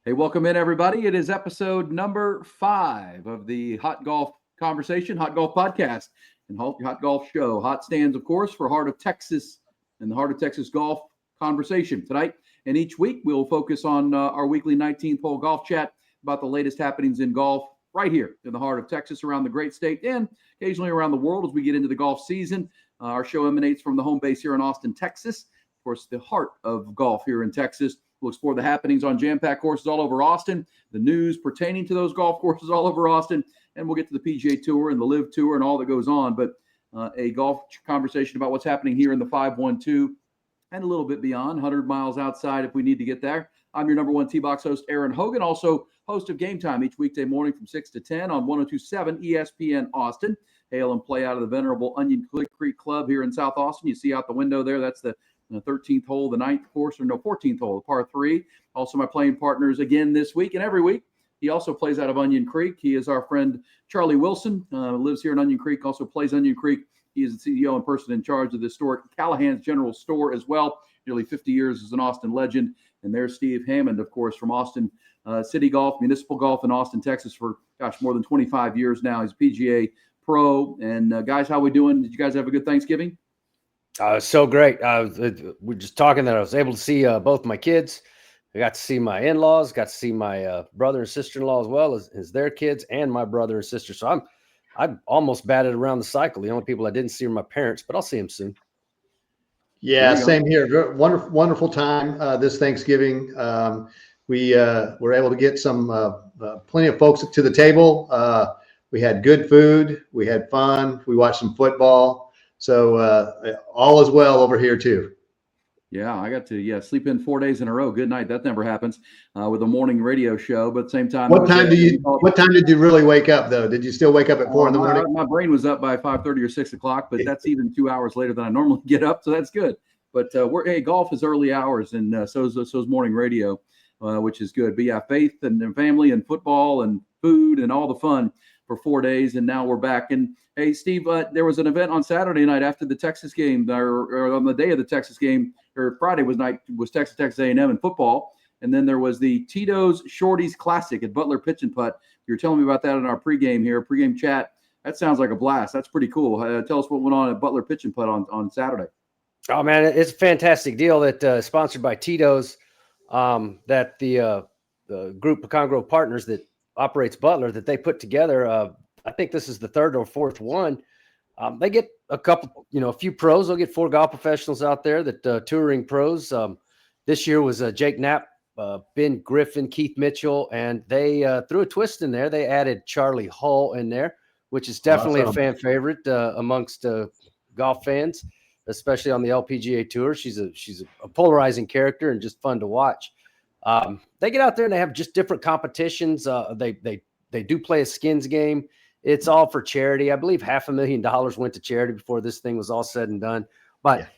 Hey, welcome in, everybody. It is episode number 5 of the Hot Golf Conversation, Hot Golf Podcast, and Hot Golf Show. Hot stands, of course, for Heart of Texas and the Heart of Texas Golf Conversation tonight. And each week, we'll focus on our weekly 19th hole golf chat about the latest happenings in golf right here in the heart of Texas, around the great state, and occasionally around the world as we get into the golf season. Our show emanates from the home base here in Austin, Texas. Of course, the heart of golf here in Texas. We'll explore the happenings on jam-packed courses all over Austin, the news pertaining to those golf courses all over Austin, and we'll get to the PGA Tour and the Live Tour and all that goes on. But a golf conversation about what's happening here in the 512 and a little bit beyond, 100 miles outside if we need to get there. I'm your number one T-Box host, Erin Hogan, also host of Game Time each weekday morning from 6 to 10 on 102.7 ESPN Austin. Hail and play out of the venerable Onion Creek Club here in South Austin. You see out the window there, that's the 13th hole, the 14th hole, par 3. Also, my playing partners again this week and every week. He also plays out of Onion Creek. He is our friend Charley Wilson, lives here in Onion Creek, also plays Onion Creek. He is the CEO and person in charge of the historic Callahan's General Store as well. Nearly 50 years as an Austin legend. And there's Steve Hammond, of course, from Austin City Golf, Municipal Golf in Austin, Texas for, more than 25 years now. He's PGA pro. And guys, how we doing? Did you guys have a good Thanksgiving? So great. We're just talking that I was able to see both my kids. I got to see my in-laws, got to see my brother and sister-in-law as well as their kids and my brother and sister. So I'm almost batted around the cycle. The only people I didn't see were my parents, but I'll see them soon. Yeah, same here. Wonderful, wonderful time this Thanksgiving. We were able to get some plenty of folks to the table. We had good food. We had fun. We watched some football. So all is well over here too. Yeah, I got to sleep in 4 days in a row. Good night. That never happens with a morning radio show. But at the same time, what time did you really wake up though? Did you still wake up at 4 in the morning? My brain was up by 5:30 or 6 o'clock, but that's even 2 hours later than I normally get up, so that's good. But golf is early hours, and so is morning radio, which is good. But yeah, faith and family and football and food and all the fun for 4 days, and now we're back. And hey, Steve, there was an event on Saturday night after the Texas game, or on the day of the Texas game, or Friday was Texas A&M in football, and then there was the Tito's Shorties Classic at Butler Pitch and Putt. You were telling me about that in our pregame chat. That sounds like a blast. That's pretty cool. Tell us what went on at Butler Pitch and Putt on Saturday. Oh man, it's a fantastic deal that sponsored by Tito's. That the group Pecan Grove Partners that operates Butler, that they put together. I think this is the third or fourth one. They get a few pros. They'll get 4 golf professionals out there that touring pros. This year was Jake Knapp, Ben Griffin, Keith Mitchell, and they threw a twist in there. They added Charley Hull in there, which is definitely a fan favorite amongst golf fans, especially on the LPGA Tour. She's a polarizing character and just fun to watch. They get out there and they have just different competitions. They do play a skins game. It's all for charity. I believe $500,000 went to charity before this thing was all said and done. But,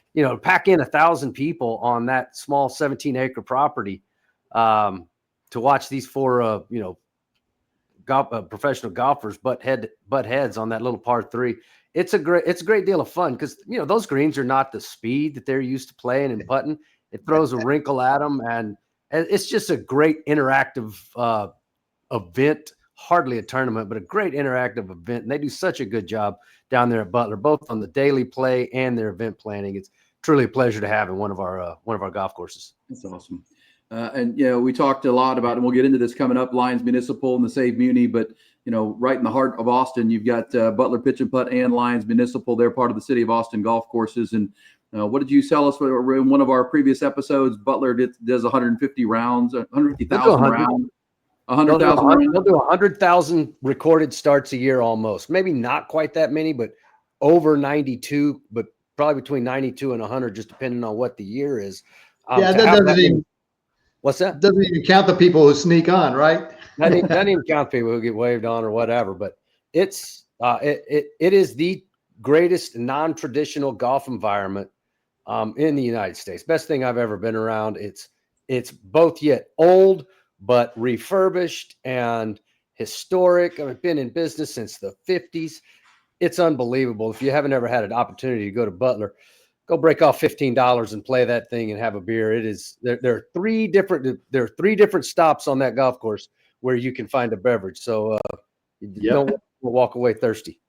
pack in 1,000 people on that small 17-acre property to watch these 4, professional golfers butt heads on that little par 3. It's a great deal of fun because, those greens are not the speed that they're used to playing and putting. It throws a wrinkle at them, and it's just a great interactive event. Hardly a tournament, but a great interactive event. And they do such a good job down there at Butler, both on the daily play and their event planning. It's truly a pleasure to have in one of our golf courses. That's awesome. And we talked a lot about, and we'll get into this coming up, Lions Municipal and the Save Muny, but right in the heart of Austin, you've got Butler Pitch and Putt and Lions Municipal. They're part of the City of Austin golf courses. And what did you tell us in one of our previous episodes? Butler does 150 rounds, 150,000 rounds. 100,000. They'll do 100,000 recorded starts a year almost. Maybe not quite that many, but over 92, but probably between 92 and 100, just depending on what the year is. That doesn't even. What's that? Doesn't even count the people who sneak on, right? Doesn't even count people who get waved on or whatever. But it is the greatest non-traditional golf environment in the United States. Best thing I've ever been around. It's both yet old but refurbished and historic. I've been in business since the 50s. It's unbelievable. If you haven't ever had an opportunity to go to Butler, go break off $15 and play that thing and have a beer. It is there are three different stops on that golf course where you can find a beverage. So you don't walk away thirsty.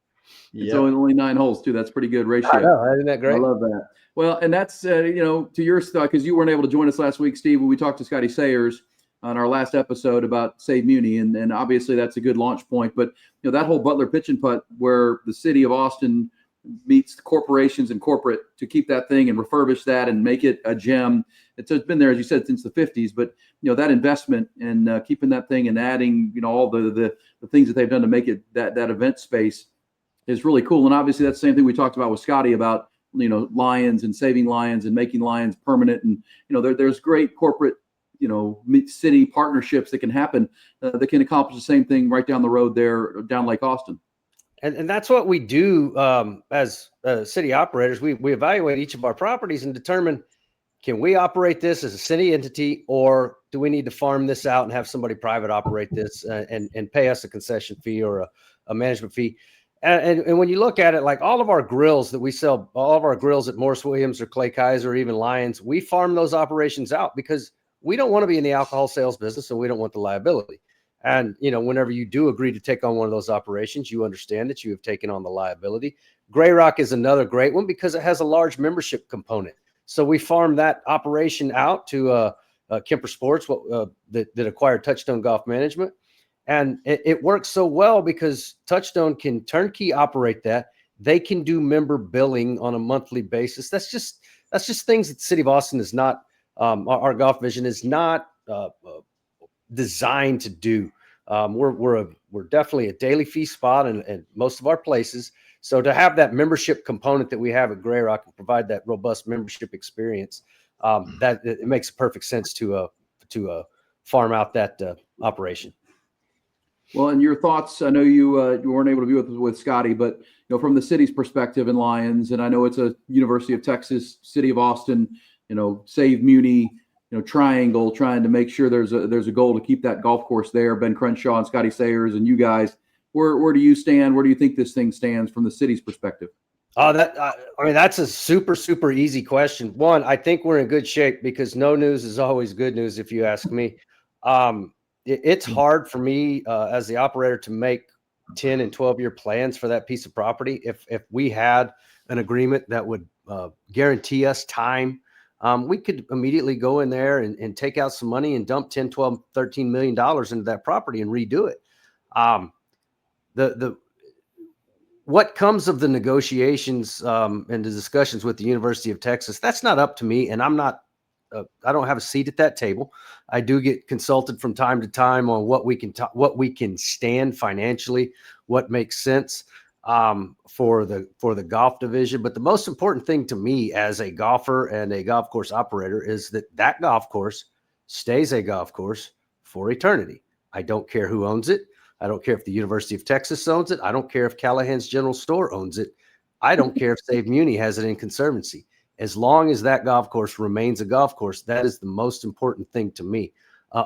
It's only 9 holes too. That's pretty good ratio. I know, isn't that great? I love that. Well, and that's to your stuff, because you weren't able to join us last week, Steve, when we talked to Scotty Sayers on our last episode about Save Muny, and obviously that's a good launch point. But that whole Butler pitch and putt, where the city of Austin meets the corporations and corporate to keep that thing and refurbish that and make it a gem. It's been there, as you said, since the 50s. But that investment and keeping that thing and adding all the things that they've done to make it that event space is really cool. And obviously that's the same thing we talked about with Scotty about Lions and saving Lions and making Lions permanent. And there's great corporate city partnerships that can happen that can accomplish the same thing right down the road there down Lake Austin. And that's what we do as city operators. We evaluate each of our properties and determine, can we operate this as a city entity, or do we need to farm this out and have somebody private operate this and pay us a concession fee or a management fee? And when you look at it, like all of our grills that we sell, all of our grills at Morris Williams or Clay Kaiser or even Lions, we farm those operations out because we don't want to be in the alcohol sales business and we don't want the liability. And, whenever you do agree to take on one of those operations, you understand that you have taken on the liability. Grey Rock is another great one because it has a large membership component. So we farm that operation out to Kemper Sports, that acquired Touchstone Golf Management. And it works so well because Touchstone can turnkey operate that. They can do member billing on a monthly basis. That's just things that the city of Austin is not, our golf vision is not designed to do. We're definitely a daily fee spot in most of our places. So to have that membership component that we have at Grey Rock and provide that robust membership experience, that it makes perfect sense to farm out that operation. Well, and your thoughts, I know you weren't able to be with Scotty, but from the city's perspective in Lions, and I know it's a University of Texas, City of Austin, Save Muny, triangle, trying to make sure there's a goal to keep that golf course there. Ben Crenshaw and Scotty Sayers and you guys, where do you stand? Where do you think this thing stands from the city's perspective? That's a super, super easy question. One, I think we're in good shape because no news is always good news, if you ask me. It's hard for me as the operator to make 10 and 12-year plans for that piece of property. If we had an agreement that would guarantee us time, we could immediately go in there and take out some money and dump 10, 12, $13 million into that property and redo it. What comes of the negotiations and the discussions with the University of Texas, that's not up to me. And I don't have a seat at that table. I do get consulted from time to time on what we can stand financially, what makes sense for the golf division. But the most important thing to me as a golfer and a golf course operator is that golf course stays a golf course for eternity. I don't care who owns it. I don't care if the University of Texas owns it. I don't care if Callahan's General Store owns it. I don't care if Save Muny has it in conservancy. As long as that golf course remains a golf course, that is the most important thing to me.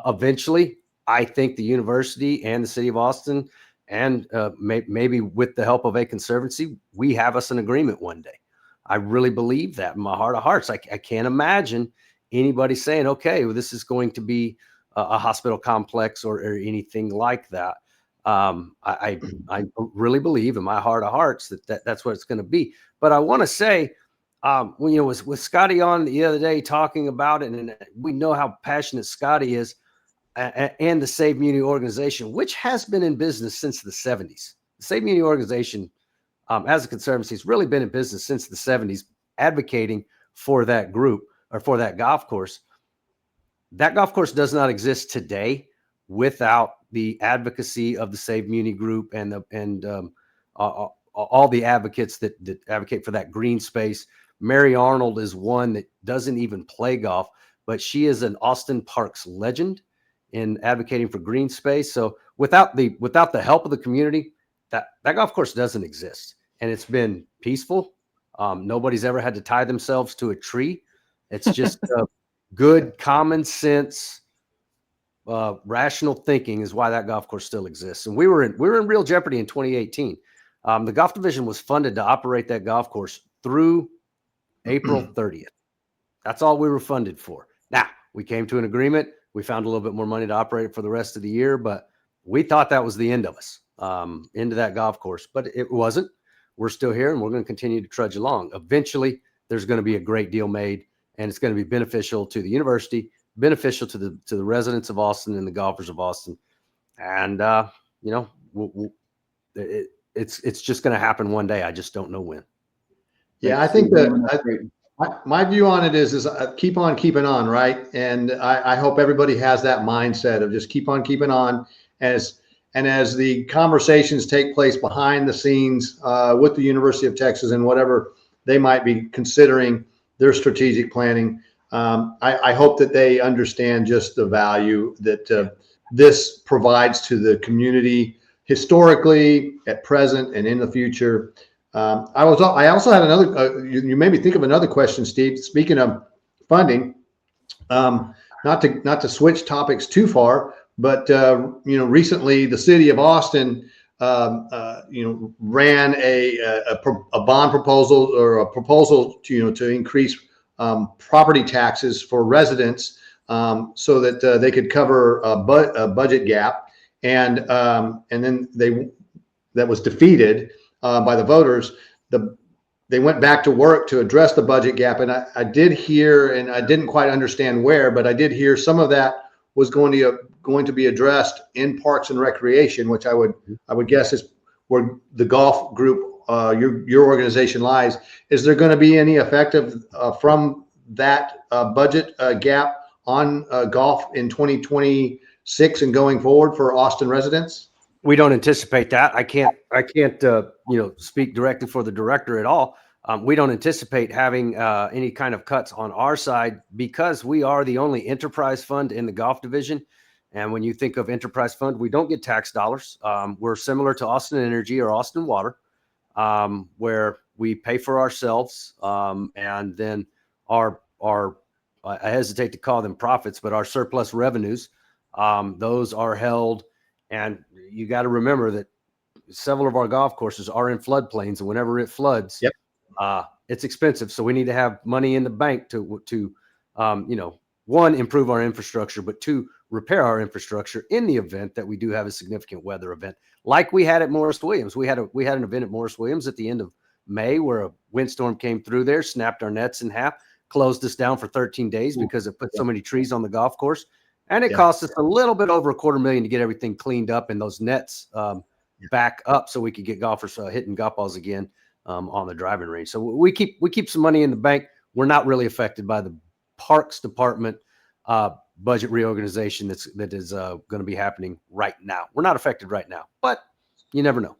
Eventually, I think the university and the city of Austin, and maybe with the help of a conservancy, we have us an agreement one day. I really believe that in my heart of hearts. I can't imagine anybody saying, okay, well, this is going to be a hospital complex or anything like that. I really believe in my heart of hearts that's what it's going to be. But I want to say, with Scotty on the other day talking about it, and we know how passionate Scotty is, and the Save Muny organization, which has been in business since the 70s. The Save Muny organization, as a conservancy, has really been in business since the 70s, advocating for that group or for that golf course. That golf course does not exist today without the advocacy of the Save Muny group and all the advocates that advocate for that green space. Mary Arnold is one that doesn't even play golf, but she is an Austin Parks legend in advocating for green space. So without the help of the community, that golf course doesn't exist. And it's been peaceful. Nobody's ever had to tie themselves to a tree. It's just good common sense, rational thinking is why that golf course still exists. And we were in real jeopardy in 2018. The golf division was funded to operate that golf course through April 30th. That's all we were funded for. Now, we came to an agreement. We found a little bit more money to operate it for the rest of the year, but we thought that was the end of us, into that golf course, but it wasn't. We're still here, and we're going to continue to trudge along. Eventually, there's going to be a great deal made, and it's going to be beneficial to the university, beneficial to the residents of Austin and the golfers of Austin. And, it's just going to happen one day. I just don't know when. Yeah, I think that my view on it is keep on keeping on, right? And I hope everybody has that mindset of just keep on keeping on as the conversations take place behind the scenes with the University of Texas and whatever they might be considering their strategic planning. I hope that they understand just the value that this provides to the community historically, at present, and in the future. I also had another. You made me think of another question, Steve. Speaking of funding, not to switch topics too far, but recently the city of Austin, ran a bond proposal or a proposal to increase property taxes for residents, so that they could cover a budget gap, and then that was defeated by the voters. They went back to work to address the budget gap, and I did hear, and I didn't quite understand where, but I did hear some of that was going to be addressed in Parks and Recreation, which I would guess is where the golf group, your organization lies. Is there going to be any effect from that budget gap on golf in 2026 and going forward for Austin residents? We don't anticipate that. I can't speak directly for the director at all. We don't anticipate having any kind of cuts on our side because we are the only enterprise fund in the golf division. And when you think of enterprise fund, we don't get tax dollars. We're similar to Austin Energy or Austin Water, where we pay for ourselves, and then our I hesitate to call them profits, but our surplus revenues, those are held. And you got to remember that several of our golf courses are in floodplains, and whenever it floods, it's expensive. So we need to have money in the bank to one, improve our infrastructure, but two, repair our infrastructure in the event that we do have a significant weather event, like we had at Morris Williams. We had an event at Morris Williams at the end of May where a windstorm came through there, snapped our nets in half, closed us down for 13 days because it put so many trees on the golf course. And it cost us a little bit over $250,000 to get everything cleaned up and those nets back up so we could get golfers hitting golf balls again on the driving range. So we keep some money in the bank. We're not really affected by the Parks Department budget reorganization that is going to be happening right now. We're not affected right now, but you never know.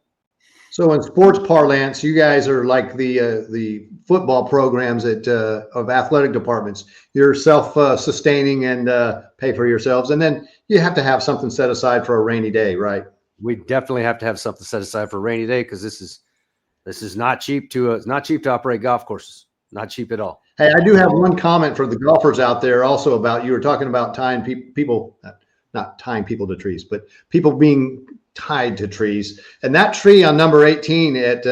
So in sports parlance, you guys are like the football programs of athletic departments. You're self-sustaining and pay for yourselves, and then you have to have something set aside for a rainy day, right? We definitely have to have something set aside for a rainy day because this is not cheap to operate golf courses. Not cheap at all. Hey, I do have one comment for the golfers out there also about, you were talking about tying people, not tying people to trees, but people being tied to trees. And that tree on number 18 at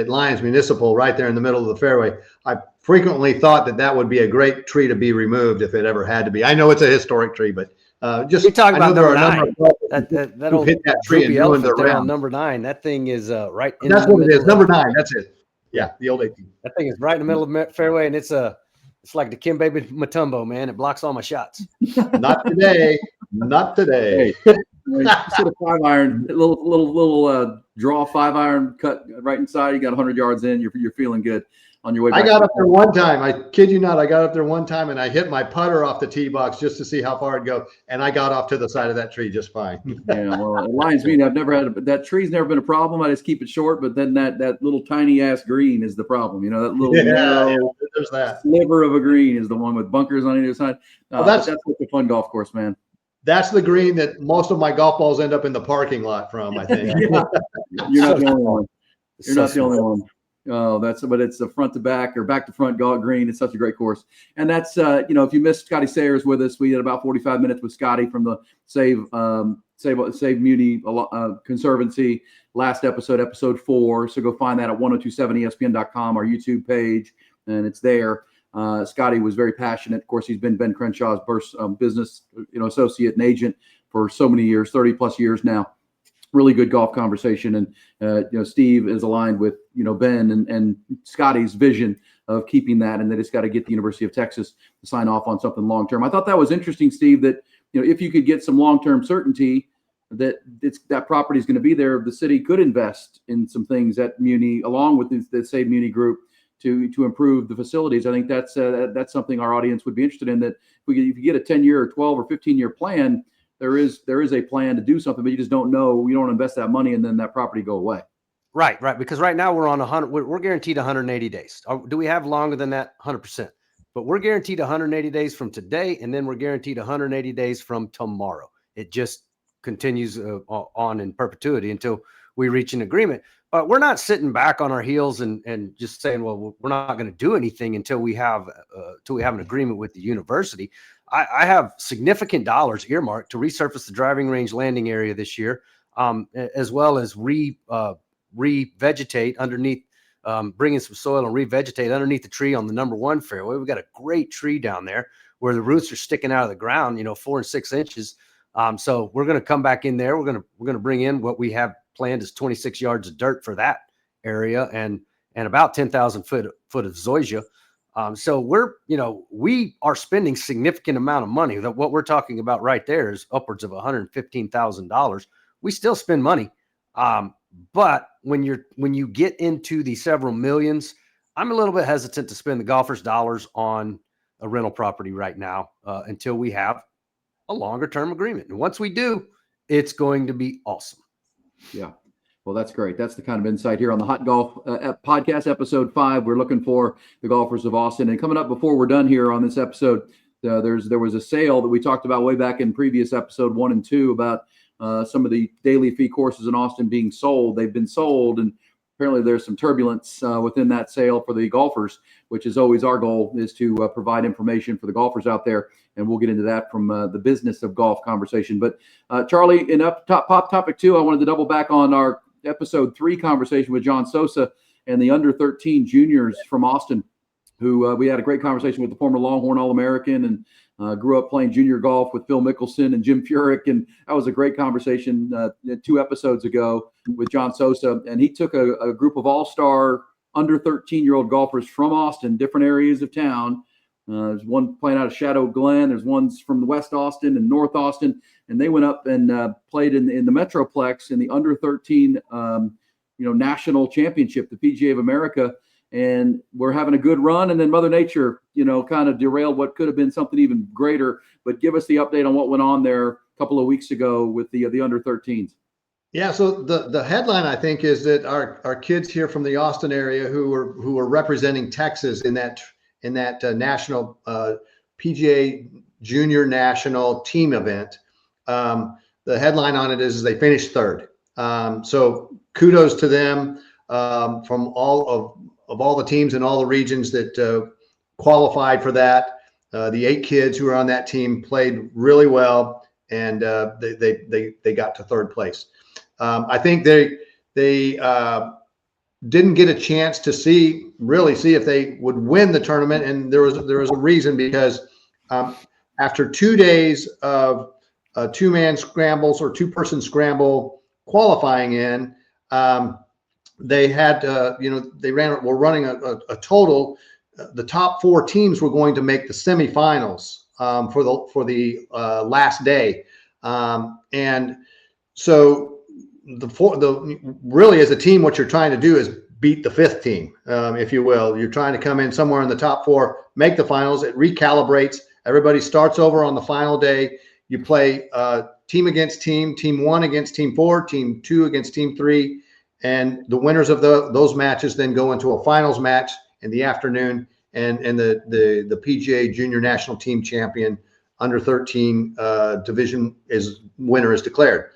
Lyons Municipal, right there in the middle of the fairway, I frequently thought that would be a great tree to be removed if it ever had to be. I know it's a historic tree, but just you're talking about number 9. That old hit that tree and elephant there on number 9. That thing is right in that's what it is. Number 9. That's it. Yeah, the old 18. That thing is right in the middle of the fairway, and it's like the Kim Baby Matumbo, man. It blocks all my shots. Not today. Not today. Hey, sort of 5-iron, little draw 5-iron cut right inside. You got 100 yards in. You're feeling good on your way back. I got up there one time. I kid you not. I got up there one time and I hit my putter off the tee box just to see how far it'd go, and I got off to the side of that tree just fine. Yeah, well, at Lions Meeting, I've never had that tree's never been a problem. I just keep it short, but then that little tiny ass green is the problem. You know, that little there's that sliver of a green is the one with bunkers on either side. That's what's a fun golf course, man. That's the green that most of my golf balls end up in the parking lot from, I think. Yeah. You're not the only one. You're not the only one. Oh, but it's a front to back or back to front golf green. It's such a great course. And that's, if you missed Scotty Sayers with us, we had about 45 minutes with Scotty from the Save Muny Conservancy last episode 4. So go find that at 1027ESPN.com, our YouTube page. and it's there. Scotty was very passionate. Of course, he's been Ben Crenshaw's business, associate and agent for so many years, 30 plus years now. Really good golf conversation. And, Steve is aligned with, Ben and Scotty's vision of keeping that, and that it's got to get the University of Texas to sign off on something long-term. I thought that was interesting, Steve, that, if you could get some long-term certainty that that property is going to be there, the city could invest in some things at Muny, along with the Save Muny group, to improve the facilities. I think that's something our audience would be interested in. That if you get a 10-year or 12 or 15-year plan, there is a plan to do something, but you just don't know. You don't invest that money and then that property go away. Right. Because right now we're on 100. We're guaranteed 180 days. Do we have longer than that? 100%. But we're guaranteed 180 days from today, and then we're guaranteed 180 days from tomorrow. It just continues on in perpetuity until we reach an agreement. But we're not sitting back on our heels and just saying, well, we're not going to do anything until we have an agreement with the university. I have significant dollars earmarked to resurface the driving range landing area this year, as well as revegetate underneath, bring in some soil and revegetate underneath the tree on the number 1 fairway. We've got a great tree down there where the roots are sticking out of the ground, 4 and 6 inches. So we're going to come back in there. We're going to bring in what we have planned is 26 yards of dirt for that area and about 10,000 foot of zoysia. So we are spending significant amount of money. That what we're talking about right there is upwards of $115,000. We still spend money. But when you get into the several millions, I'm a little bit hesitant to spend the golfers' dollars on a rental property right now until we have a longer term agreement. And once we do, it's going to be awesome. Yeah. Well, that's great. That's the kind of insight here on the Hot Golf Podcast, episode 5. We're looking for the golfers of Austin. And coming up before we're done here on this episode, there was a sale that we talked about way back in previous episode 1 and 2 about some of the daily fee courses in Austin being sold. They've been sold, and apparently there's some turbulence within that sale for the golfers, which is always our goal, is to provide information for the golfers out there. And we'll get into that from the business of golf conversation. But Charley, in pop topic 2, I wanted to double back on our episode 3 conversation with John Sosa and the under 13 juniors from Austin, who we had a great conversation with, the former Longhorn All-American, and grew up playing junior golf with Phil Mickelson and Jim Furyk. And that was a great conversation 2 episodes ago with John Sosa. And he took a group of all-star under 13-year-old golfers from Austin, different areas of town. There's one playing out of Shadow Glen. There's ones from West Austin and North Austin. And they went up and played in the Metroplex in the under 13 national championship, the PGA of America. And we're having a good run. And then Mother Nature, kind of derailed what could have been something even greater. But give us the update on what went on there a couple of weeks ago with the under 13s. Yeah, so the headline, I think, is that our kids here from the Austin area who were representing Texas in that national PGA Junior National Team event. The headline on it is they finished 3rd. So kudos to them from all the teams in all the regions that qualified for that. The 8 kids who were on that team played really well, and they got to 3rd place. I think they didn't get a chance to see if they would win the tournament, and there was a reason, because after 2 days of 2-man scrambles or 2-person scramble qualifying in, they had were running a total. The top 4 teams were going to make the semifinals for the last day, and so really as a team, what you're trying to do is beat the 5th team, if you will. You're trying to come in somewhere in the top 4, make the finals. It recalibrates. Everybody starts over on the final day. You play team against team 1 against team 4, team 2 against team 3, and the winners of those matches then go into a finals match in the afternoon, and the PGA Junior National Team champion under 13 division winner is declared.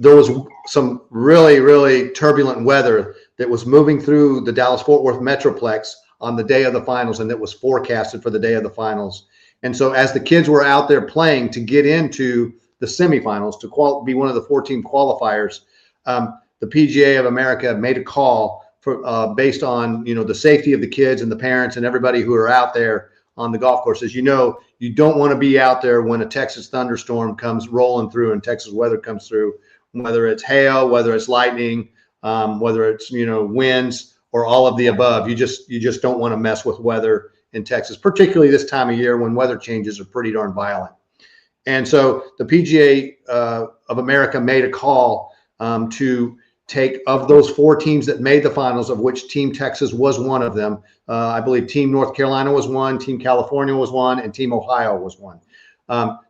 There was some really, really turbulent weather that was moving through the Dallas-Fort Worth Metroplex on the day of the finals, and that was forecasted for the day of the finals. And so as the kids were out there playing to get into the semifinals, to be one of the 4-team qualifiers, the PGA of America made a call based on, the safety of the kids and the parents and everybody who are out there on the golf course. As you know, you don't want to be out there when a Texas thunderstorm comes rolling through and Texas weather comes through, whether it's hail, whether it's lightning, whether it's, winds or all of the above. You just don't want to mess with weather in Texas, particularly this time of year when weather changes are pretty darn violent. And so the PGA of America made a call to take, of those 4 teams that made the finals, of which Team Texas was one of them. I believe Team North Carolina was one, Team California was one, and Team Ohio was one.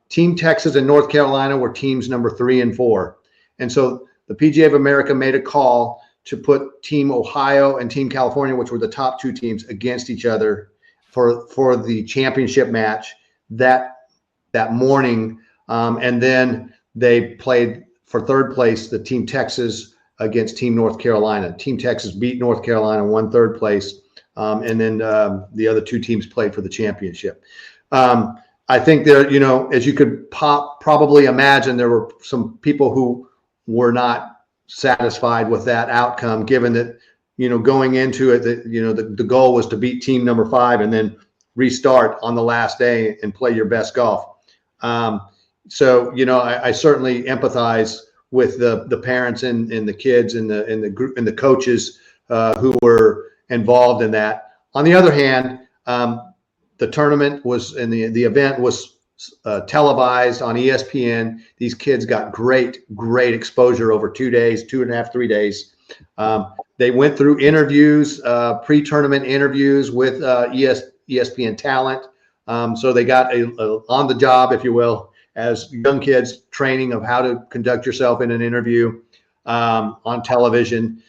Team Texas and North Carolina were teams number 3 and 4. And so the PGA of America made a call to put Team Ohio and Team California, which were the top 2 teams, against each other for the championship match that morning. And then they played for third place, the Team Texas against Team North Carolina. Team Texas beat North Carolina, won third place. And then the other 2 teams played for the championship. I think there, as you could probably imagine, there were some people who were not satisfied with that outcome, given that, going into it, that, the goal was to beat team number 5 and then restart on the last day and play your best golf. So, I certainly empathize with the parents and the kids and the group and the coaches who were involved in that. On the other hand, the tournament was, and the event was televised on ESPN. These kids got great exposure over 2 days, 2.5, 3 days. They went through interviews, pre-tournament interviews with ESPN talent. So they got a on the job, if you will, as young kids, training of how to conduct yourself in an interview on television.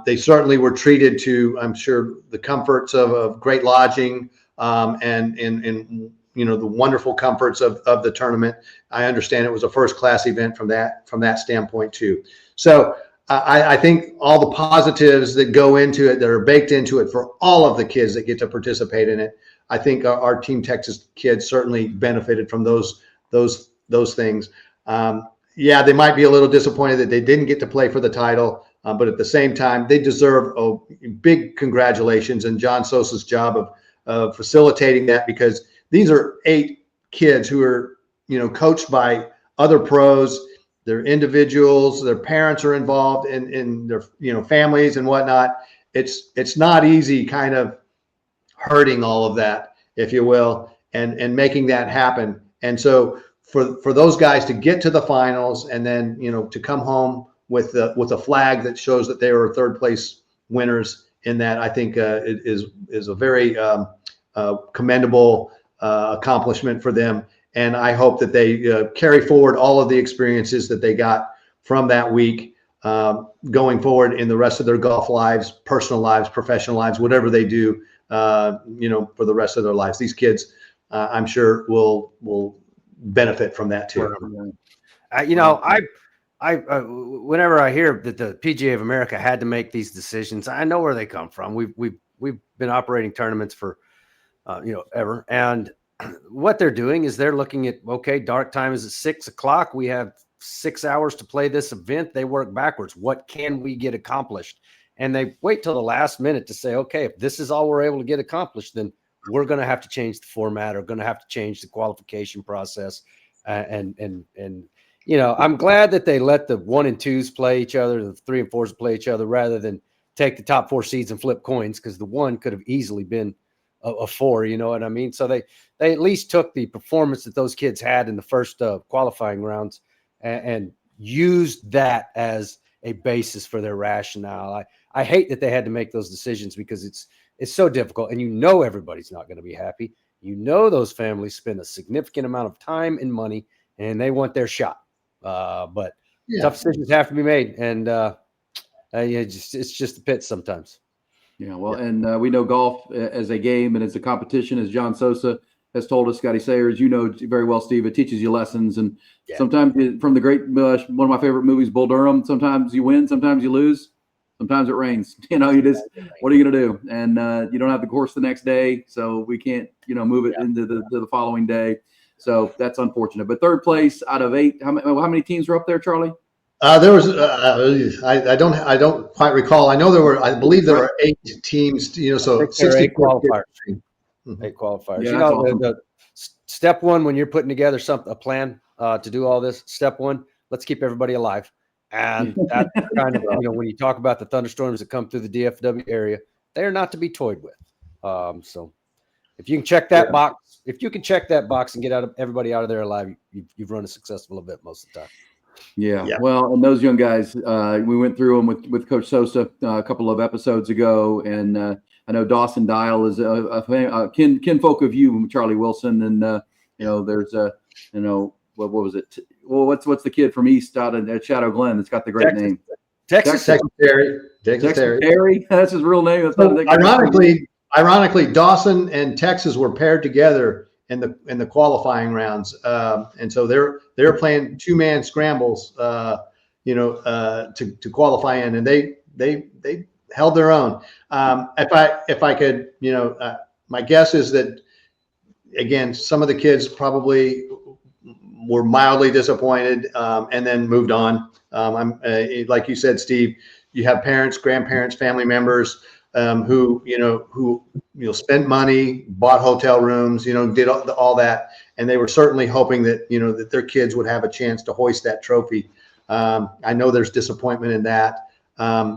They certainly were treated to, I'm sure, the comforts of great lodging and the wonderful comforts of the tournament. I understand it was a first-class event from that standpoint too. So I think all the positives that go into it, that are baked into it for all of the kids that get to participate in it, I think our Team Texas kids certainly benefited from those things. They might be a little disappointed that they didn't get to play for the title, but at the same time, they deserve big congratulations and John Sosa's job of facilitating that, because these are 8 kids who are, coached by other pros. They're individuals. Their parents are involved in their, families and whatnot. It's not easy, kind of hurting all of that, if you will, and making that happen. And so for those guys to get to the finals and then, to come home with a flag that shows that they were third place winners in that, I think it is a very commendable accomplishment for them. And I hope that they carry forward all of the experiences that they got from that week going forward in the rest of their golf lives, personal lives, professional lives, whatever they do, for the rest of their lives. These kids, I'm sure, will benefit from that too. Whenever I hear that the PGA of America had to make these decisions, I know where they come from. We've been operating tournaments for ever, and what they're doing is they're looking at, okay, dark time is at 6 o'clock. We have 6 hours to play this event. They work backwards. What can we get accomplished? And they wait till the last minute to say, okay, if this is all we're able to get accomplished, then we're going to have to change the format, or going to have to change the qualification process. I'm glad that they let the 1 and 2s play each other, the 3 and 4s play each other, rather than take the top 4 seeds and flip coins, because the 1 could have easily been a 4, you know what I mean? So they at least took the performance that those kids had in the first qualifying rounds and used that as a basis for their rationale. I hate that they had to make those decisions, because it's so difficult, and everybody's not going to be happy. Those families spend a significant amount of time and money, and they want their shot. But tough decisions have to be made, and it's just the pit sometimes. Yeah, well, and we know golf as a game and as a competition, as John Sosa has told us, Scotty Sayers, very well, Steve, it teaches you lessons. And sometimes from the great, one of my favorite movies, Bull Durham, sometimes you win, sometimes you lose, sometimes it rains. What are you going to do? And you don't have the course the next day, so we can't, move it into the following day. So that's unfortunate. But third place out of 8, how many teams are up there, Charlie? There was I don't quite recall. I know I believe there were 8 teams. So 64 8 qualifiers. Mhm. 8 qualifiers. Yeah, that's awesome. The step one when you're putting together a plan to do all this. Step one, let's keep everybody alive, and that kind of when you talk about the thunderstorms that come through the DFW area, they are not to be toyed with. So if you can check that box, and get everybody out of there alive, you've run a successful event most of the time. Yeah. Well, and those young guys, we went through them with Coach Sosa a couple of episodes ago, and I know Dawson Dial is a kinfolk of you, Charley Wilson, and there's what was it? Well, what's the kid from East out at Shadow Glen that's got the great name? Texas Terry. Terry. That's his real name. That's so ironically, Dawson and Texas were paired together in the qualifying rounds, and so they're playing 2-man scrambles, to qualify in, and they held their own. If I could, my guess is that again, some of the kids probably were mildly disappointed, and then moved on. Like you said, Steve, you have parents, grandparents, family members who spent money, bought hotel rooms, did all that, and they were certainly hoping that that their kids would have a chance to hoist that trophy. I know there's disappointment in that.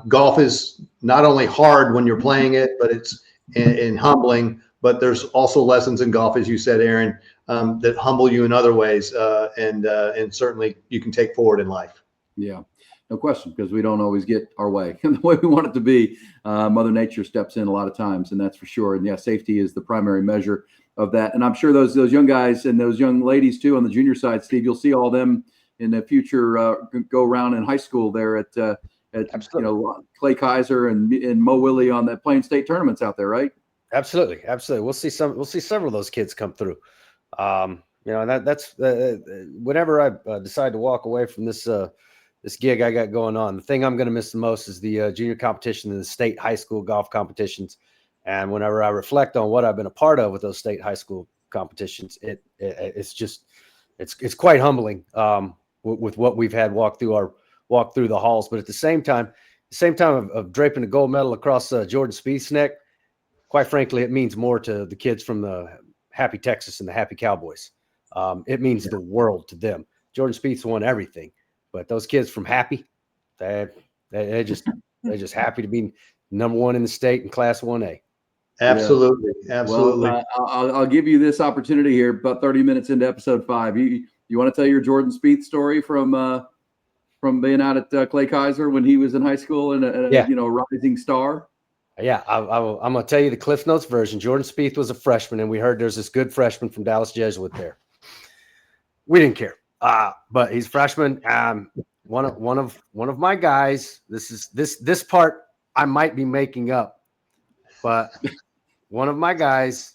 Golf is not only hard when you're playing it, but it's in humbling. But there's also lessons in golf, as you said, Erin, that humble you in other ways, and certainly you can take forward in life. Yeah, no question, because we don't always get our way the way we want it to be. Mother Nature steps in a lot of times, and that's for sure. And safety is the primary measure of that. And I'm sure those young guys and those young ladies too on the junior side, Steve, you'll see all them in the future go around in high school there at Clay Kaiser and Mo Willie on that playing state tournaments out there, right? Absolutely. We'll see several of those kids come through. And that's whenever I decide to walk away from this gig I got going on, the thing I'm going to miss the most is the junior competition and the state high school golf competitions. And whenever I reflect on what I've been a part of with those state high school competitions, it's quite humbling with what we've had walk through the halls. But at the same time of draping a gold medal across Jordan Spieth's neck, quite frankly, it means more to the kids from the Happy Texas and the Happy Cowboys. It means the world to them. Jordan Spieth's won everything, but those kids from Happy, they're just happy to be number one in the state in Class 1A. Absolutely. Well, I'll give you this opportunity here. About 30 minutes into episode 5, you want to tell your Jordan Spieth story from being out at Clay Kaiser when he was in high school and a rising star. Yeah, I'm going to tell you the Cliff Notes version. Jordan Spieth was a freshman, and we heard there's this good freshman from Dallas Jesuit there. We didn't care, but he's a freshman. One of my guys. This part I might be making up, but one of my guys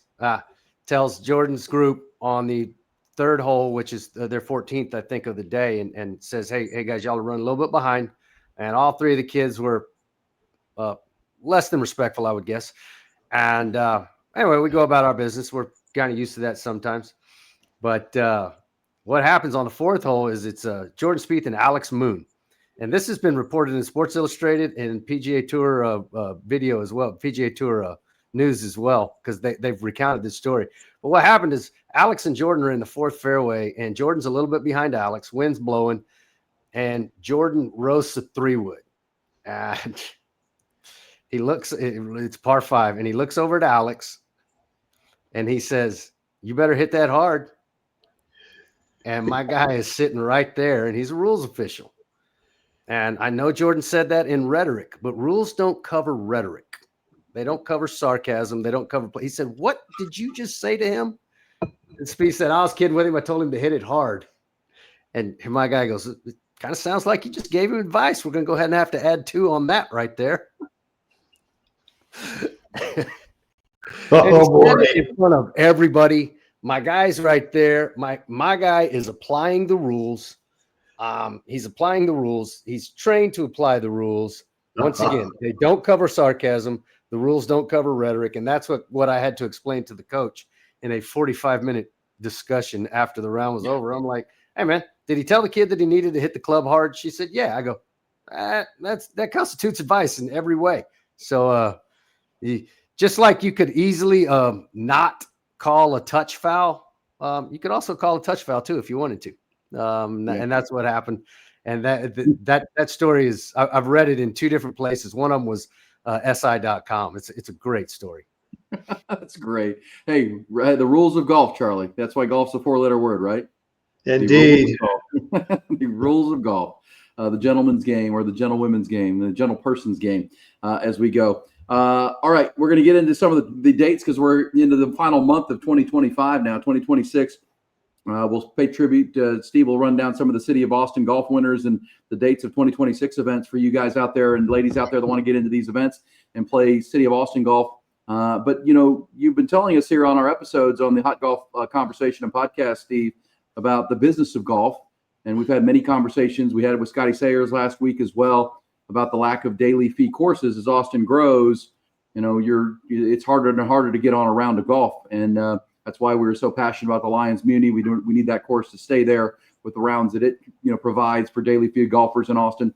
tells Jordan's group on the 3rd hole, which is their 14th, I think, of the day, and says, "Hey guys, y'all are running a little bit behind," and all 3 of the kids were less than respectful, I would guess. And anyway, we go about our business. We're kind of used to that sometimes. But what happens on the 4th hole is it's Jordan Spieth and Alex Moon. And this has been reported in Sports Illustrated and PGA Tour video as well, PGA Tour news as well, because they've recounted this story. But what happened is Alex and Jordan are in the 4th fairway, and Jordan's a little bit behind Alex. Wind's blowing, and Jordan roasts a 3-wood. And he looks, it's par 5, and he looks over at Alex and he says, "You better hit that hard." And my guy is sitting right there, and he's a rules official. And I know Jordan said that in rhetoric, but rules don't cover rhetoric. They don't cover sarcasm. They don't cover. He said, "What did you just say to him?" And Spieth said, "I was kidding with him. I told him to hit it hard." And my guy goes, "It kind of sounds like you just gave him advice. We're going to go ahead and have to add 2 on that right there." Oh boy! In front of everybody, my guy's right there. My guy is applying the rules. He's applying the rules. He's trained to apply the rules. Once again, they don't cover sarcasm. The rules don't cover rhetoric, and that's what I had to explain to the coach in a 45-minute discussion after the round was over. I'm like, "Hey man, did he tell the kid that he needed to hit the club hard?" She said, "Yeah." I go, that constitutes advice in every way. So just like you could easily not call a touch foul, you could also call a touch foul too if you wanted to. And that's what happened. And that story is, I've read it in two different places. One of them was SI.com. It's a great story. That's great. Hey, the rules of golf, Charlie. That's why golf's a 4-letter word, right? Indeed. The rules of golf, the gentleman's game or the gentlewomen's game, the gentleperson's game, as we go. All right, we're going to get into some of the dates because we're into the final month of 2025 now, 2026. We'll pay tribute. Steve will run down some of the City of Austin golf winners and the dates of 2026 events for you guys out there and ladies out there that want to get into these events and play City of Austin golf. But, you've been telling us here on our episodes on the Hot Golf Conversation and Podcast, Steve, about the business of golf. And we've had many conversations. We had it with Scotty Sayers last week as well about the lack of daily fee courses as Austin grows. It's harder and harder to get on a round of golf. And that's why we were so passionate about the Lions Muny. We need that course to stay there with the rounds that it provides for daily fee golfers in Austin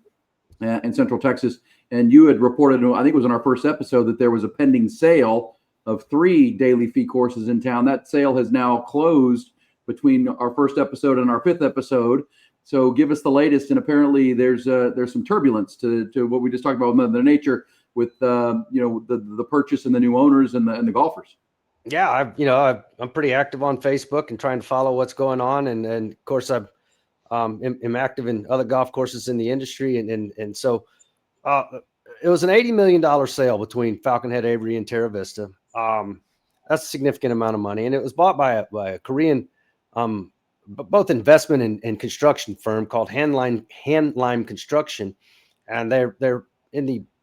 and Central Texas. And you had reported, I think it was in our first episode, that there was a pending sale of 3 daily fee courses in town. That sale has now closed between our first episode and our 5th episode. So give us the latest. And apparently there's some turbulence to what we just talked about with Mother Nature with the purchase and the new owners and the golfers. Yeah, I'm pretty active on Facebook and trying to follow what's going on, and of course I'm active in other golf courses in the industry, and so it was an $80 million sale between Falcon Head, Avery, and Terra Vista. That's a significant amount of money, and it was bought by a Korean both investment and construction firm called Handlime Construction, and they're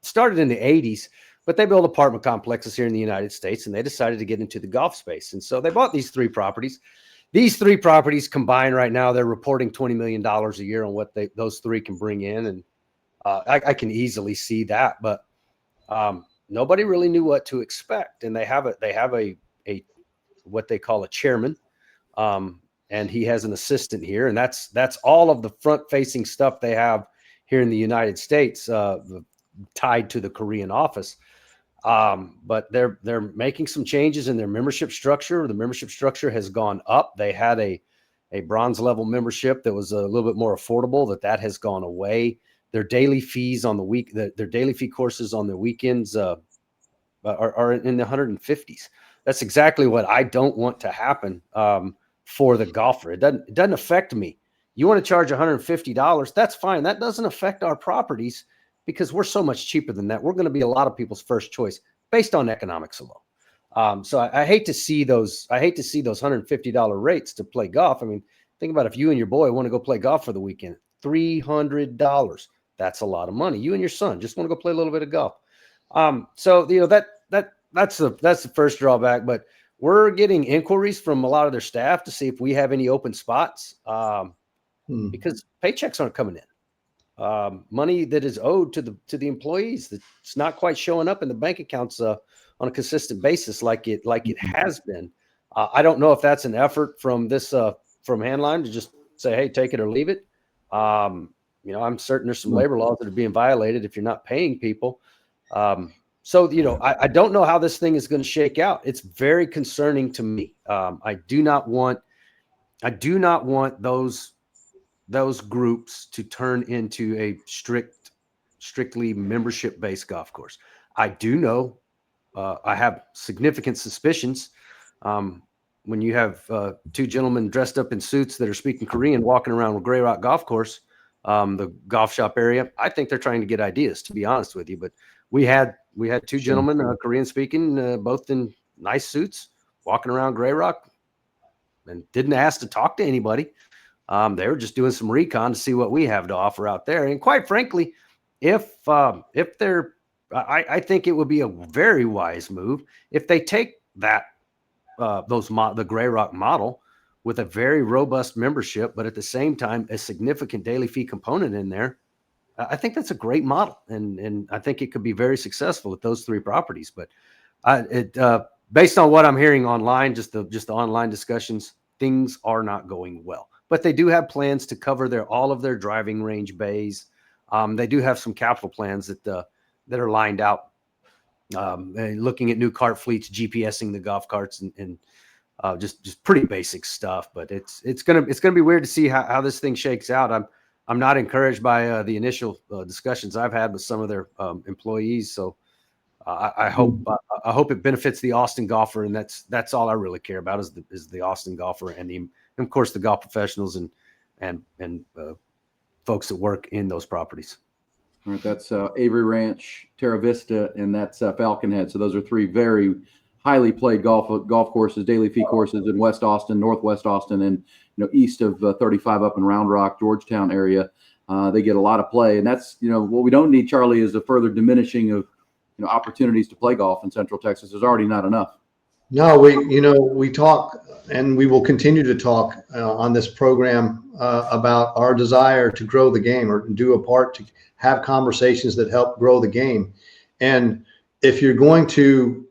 started in the 80s. But they build apartment complexes here in the United States, and they decided to get into the golf space. And so they bought these 3 properties. These 3 properties combined right now, they're reporting $20 million a year on what those 3 can bring in. And I can easily see that, but nobody really knew what to expect. And they have a what they call a chairman, and he has an assistant here. And that's all of the front-facing stuff they have here in the United States tied to the Korean office. But they're making some changes in their membership structure. The membership structure has gone up. They had a bronze level membership that was a little bit more affordable. That has gone away. Their daily fees on the week, their daily fee courses on the weekends are in the 150s. That's exactly what I don't want to happen for the golfer. It doesn't affect me. You want to charge $150? That's fine. That doesn't affect our properties, because we're so much cheaper than that. We're going to be a lot of people's first choice based on economics alone. So I hate to see those. I hate to see those $150 rates to play golf. I mean, think about if you and your boy want to go play golf for the weekend, $300. That's a lot of money. You and your son just want to go play a little bit of golf. So that's the first drawback. But we're getting inquiries from a lot of their staff to see if we have any open spots because paychecks aren't coming in. Money that is owed to the employees that's not quite showing up in the bank accounts on a consistent basis like it has been. I don't know if that's an effort from Handline to just say, hey, take it or leave it. I'm certain there's some labor laws that are being violated if you're not paying people. So I don't know how this thing is going to shake out. It's very concerning to me. I do not want those groups to turn into a strictly membership-based golf course. I do know, I have significant suspicions. When you have 2 gentlemen dressed up in suits that are speaking Korean walking around with Grey Rock Golf Course, the golf shop area, I think they're trying to get ideas, to be honest with you. But we had 2 gentlemen, Korean speaking, both in nice suits, walking around Grey Rock, and didn't ask to talk to anybody. They were just doing some recon to see what we have to offer out there. And quite frankly, if they're, I think it would be a very wise move if they take that the Grey Rock model with a very robust membership, but at the same time a significant daily fee component in there. I think that's a great model, and I think it could be very successful with those 3 properties. But based on what I'm hearing online, just the online discussions, things are not going well. but they do have plans to cover all of their driving range bays. They do have some capital plans that are lined out. Looking at new cart fleets, GPSing the golf carts, and just pretty basic stuff. But it's gonna be weird to see how this thing shakes out. I'm not encouraged by the initial discussions I've had with some of their employees. So I hope it benefits the Austin golfer, and that's all I really care about is the Austin golfer and of course the golf professionals and folks that work in those properties. All right, that's Avery Ranch, Terra Vista, and that's Falcon Head. So those are three very highly played golf courses, daily fee courses in West Austin, Northwest Austin, and east of 35 up in Round Rock, Georgetown area. They get a lot of play, and that's what we don't need, Charlie, is a further diminishing of opportunities to play golf in Central Texas. There's already not enough. No, we talk, and we will continue to talk on this program about our desire to grow the game, or do a part to have conversations that help grow the game. And if you're going to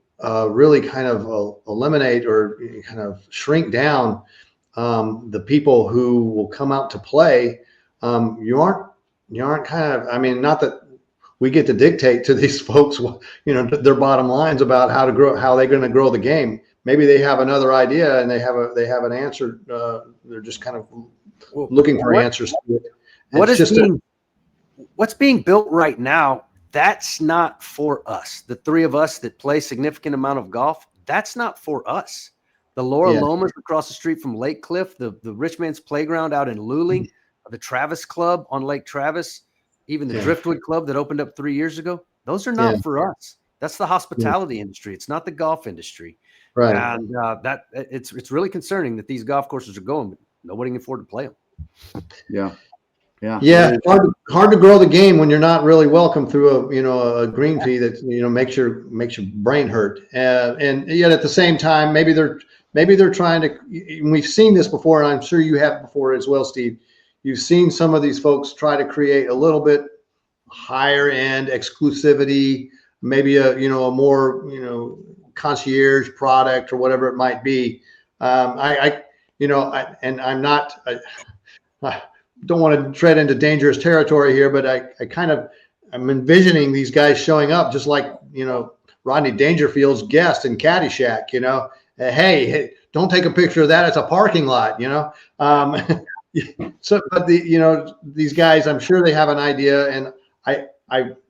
really kind of eliminate or kind of shrink down the people who will come out to play, you aren't kind of, I mean, not that we get to dictate to these folks, their bottom lines about how they're going to grow the game. Maybe they have another idea and they have an answer. They're just kind of looking for answers to it. What's being built right now, that's not for us. The three of us that play significant amount of golf, that's not for us. The Laura Lomas across the street from Lake Cliff, the Rich Man's Playground out in Luling, the Travis Club on Lake Travis, even the Driftwood Club that opened up 3 years ago, those are not for us. That's the hospitality industry. It's not the golf industry. Right. And that it's really concerning that these golf courses are going, but nobody can afford to play them. Yeah. Hard to grow the game when you're not really welcome through a green fee that makes your brain hurt. And yet at the same time, maybe they're trying to. We've seen this before, and I'm sure you have before as well, Steve. You've seen some of these folks try to create a little bit higher end exclusivity, maybe a more concierge product or whatever it might be. I don't want to tread into dangerous territory here, but I'm envisioning these guys showing up just like Rodney Dangerfield's guest in Caddyshack. Hey, don't take a picture of that. It's a parking lot. So, but these guys, I'm sure they have an idea, and I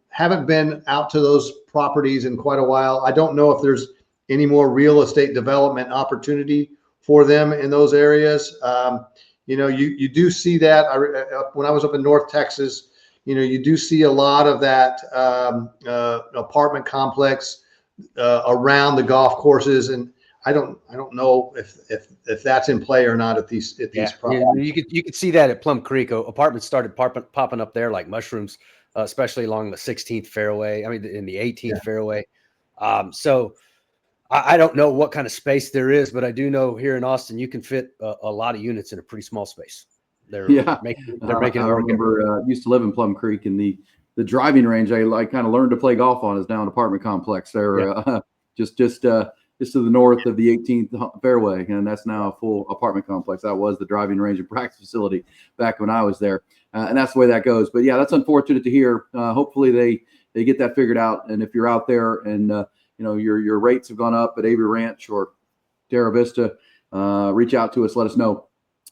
haven't been out to those properties in quite a while. I don't know if there's any more real estate development opportunity for them in those areas. You do see that when I was up in North Texas. You do see a lot of that apartment complex around the golf courses, and I don't know if that's in play or not at these properties. You could see that at Plum Creek. Apartments started popping up there like mushrooms, especially along the 16th fairway. I mean, in the 18th fairway. So I don't know what kind of space there is, but I do know here in Austin you can fit a lot of units in a pretty small space. They're making it work. I remember used to live in Plum Creek, and the driving range I kind of learned to play golf on is now an apartment complex. They're just to the north of the 18th fairway, and that's now a full apartment complex. That was the driving range and practice facility back when I was there, and that's the way that goes. But yeah, that's unfortunate to hear. Hopefully they get that figured out. And if you're out there and your rates have gone up at Avery Ranch or Terra Vista, reach out to us. Let us know.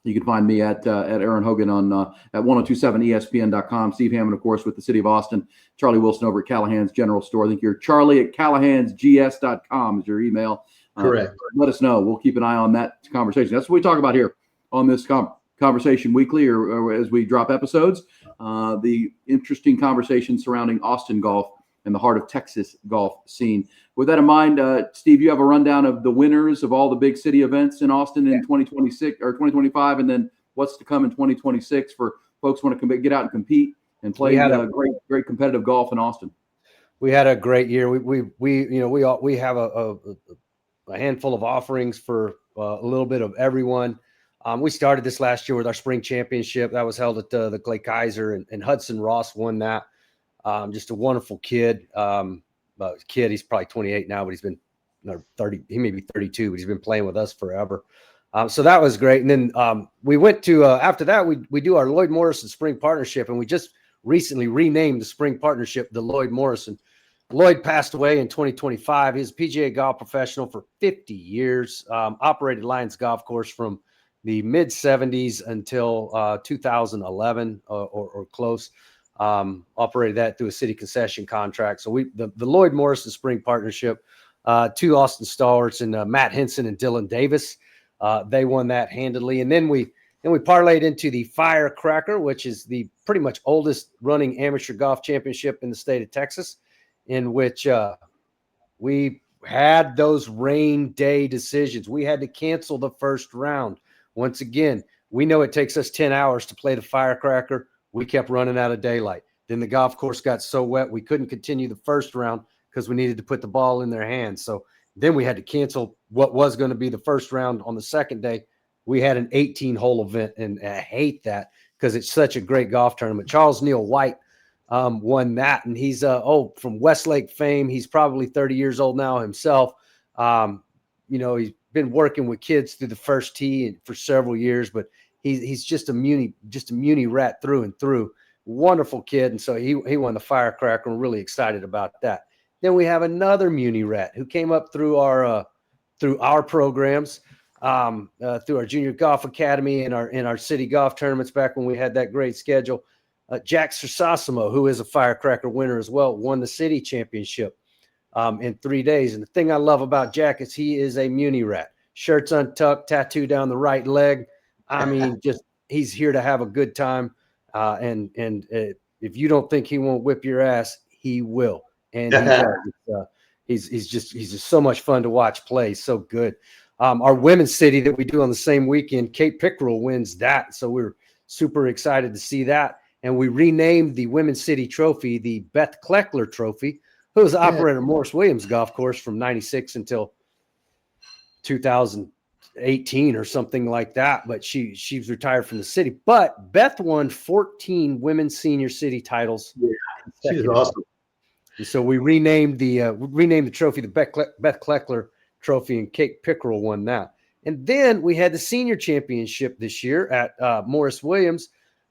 You can find me at Erin Hogan on at 1027ESPN.com. Steve Hammond, of course, with the City of Austin. Charlie Wilson over at Callahan's General Store. I think you're Charlie at CallahansGS.com is your email. Correct. Let us know. We'll keep an eye on that conversation. That's what we talk about here on this conversation weekly or as we drop episodes. The interesting conversation surrounding Austin golf and the heart of Texas golf scene. With that in mind, Steve, you have a rundown of the winners of all the big city events in Austin in 2026 or 2025, and then what's to come in 2026 for folks who want to get out and compete and play great competitive golf in Austin. We had a great year. We have a handful of offerings for a little bit of everyone. We started this last year with our spring championship that was held at the Clay Kaiser, and Hudson Ross won that. Just a wonderful kid. He's probably 28 now, but he's been 30. He may be 32, but he's been playing with us forever. So that was great. And then we went to after that we do our Lloyd Morrison Spring Partnership, and we just recently renamed the Spring Partnership the Lloyd Morrison. Lloyd passed away in 2025. He was a PGA golf professional for 50 years. Operated Lions Golf Course from the mid 70s until 2011 or close. Operated that through a city concession contract. So the Lloyd Morrison Spring Partnership, two Austin stalwarts and Matt Henson and Dylan Davis. They won that handily. And then we parlayed into the Firecracker, which is the pretty much oldest running amateur golf championship in the state of Texas, in which we had those rain day decisions. We had to cancel the first round. Once again, we know it takes us 10 hours to play the Firecracker. We kept running out of daylight. Then the golf course got so wet, we couldn't continue the first round because we needed to put the ball in their hands. So then we had to cancel what was going to be the first round on the second day. We had an 18-hole event, and I hate that because it's such a great golf tournament. Charles Neal White won that, and he's from Westlake fame. He's probably 30 years old now himself. He's been working with kids through the first tee for several years, but he's just a Muny rat through and through. Wonderful kid, and so he won the Firecracker. We're really excited about that. Then we have another Muny rat who came up through our programs, through our junior golf academy and our city golf tournaments back when we had that great schedule. Jack Sersasimo, who is a Firecracker winner as well, won the city championship in 3 days. And the thing I love about Jack is he is a Muny rat. Shirts untucked, tattoo down the right leg. I mean, just he's here to have a good time. And if you don't think he won't whip your ass, he will. And he does. He's just so much fun to watch play. So good. Our women's city that we do on the same weekend, Kate Pickerel wins that. So we're super excited to see that. And we renamed the Women's City Trophy the Beth Kleckler Trophy, who was the operator of Morris Williams Golf Course from 96 until 2018 or something like that. But she's retired from the city. But Beth won 14 women's senior city titles. Yeah, she's awesome. And so we renamed the trophy the Beth Kleckler Trophy, and Kate Pickerel won that. And then we had the senior championship this year at Morris Williams.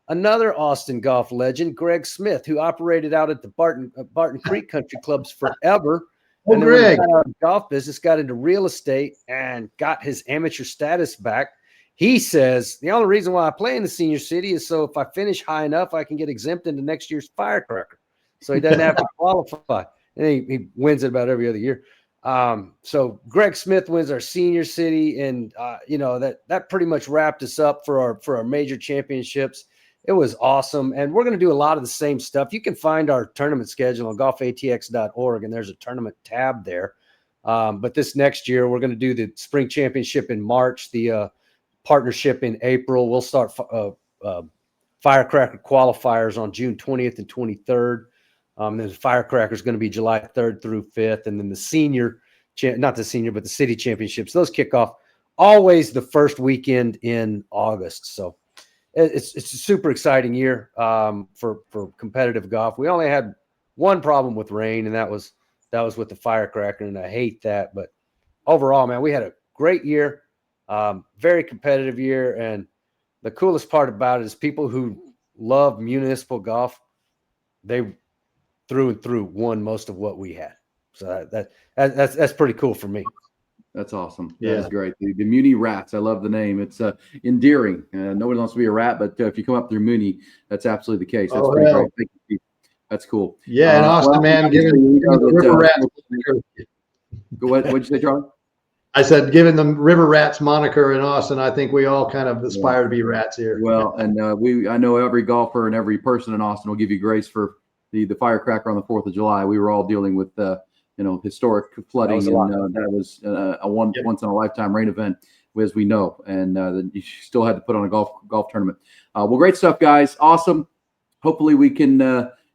Another Austin golf legend, Greg Smith, who operated out at the Barton Creek Country Clubs forever. And then when he got out of golf business, got into real estate and got his amateur status back. He says, the only reason why I play in the senior city is so if I finish high enough, I can get exempt into next year's Firecracker. So he doesn't have to qualify. And he wins it about every other year. So Greg Smith wins our senior city. And, that pretty much wrapped us up for our major championships. It was awesome. And we're going to do a lot of the same stuff. You can find our tournament schedule on golfatx.org, and there's a tournament tab there. But this next year, we're going to do the spring championship in March, the partnership in April. We'll start Firecracker qualifiers on June 20th and 23rd. Then the Firecracker is going to be July 3rd through 5th. And then the the city championships, those kick off always the first weekend in August. So it's a super exciting year for competitive golf. We only had one problem with rain, and that was with the Firecracker, and I hate that. But overall, man, we had a great year, very competitive year. And the coolest part about it is people who love municipal golf, they through and through won most of what we had. So that's pretty cool for me. That's awesome. That is great. The Muny Rats. I love the name. It's endearing. Nobody wants to be a rat, but if you come up through Muny, that's absolutely the case. That's pretty great. Thank you. That's cool. Yeah, and Austin, man, giving the River Rats moniker. What'd you say, Charlie? I said, given the River Rats moniker in Austin, I think we all kind of aspire to be rats here. Well, and I know every golfer and every person in Austin will give you grace for the Firecracker on the 4th of July. We were all dealing with historic flooding, that was a once in a lifetime rain event, as we know, and you still had to put on a golf tournament. Well, great stuff, guys. Awesome. Hopefully we can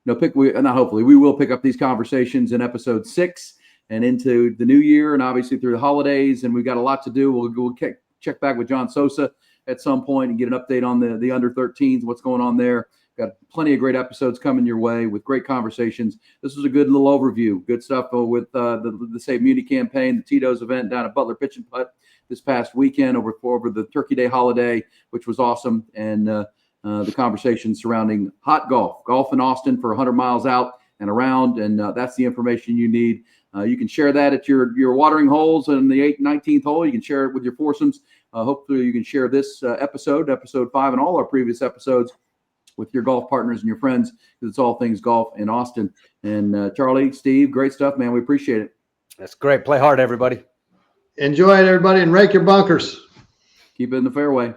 we will pick up these conversations in episode 6 and into the new year, and obviously through the holidays. And we've got a lot to do. We'll check back with John Sosa at some point and get an update on the under 13s, what's going on there. Got plenty of great episodes coming your way with great conversations. This was a good little overview. Good stuff with the Save Muny campaign, the Tito's event down at Butler Pitch and Putt, this past weekend over the Turkey Day holiday, which was awesome, and the conversation surrounding hot golf in Austin for 100 miles out and around, and that's the information you need. You can share that at your watering holes in the 8th and 19th hole. You can share it with your foursomes. Hopefully you can share this episode 5, and all our previous episodes with your golf partners and your friends, because it's all things golf in Austin. And Charley, Steve, great stuff, man. We appreciate it. That's great. Play hard, everybody. Enjoy it, everybody, and rake your bunkers. Keep it in the fairway.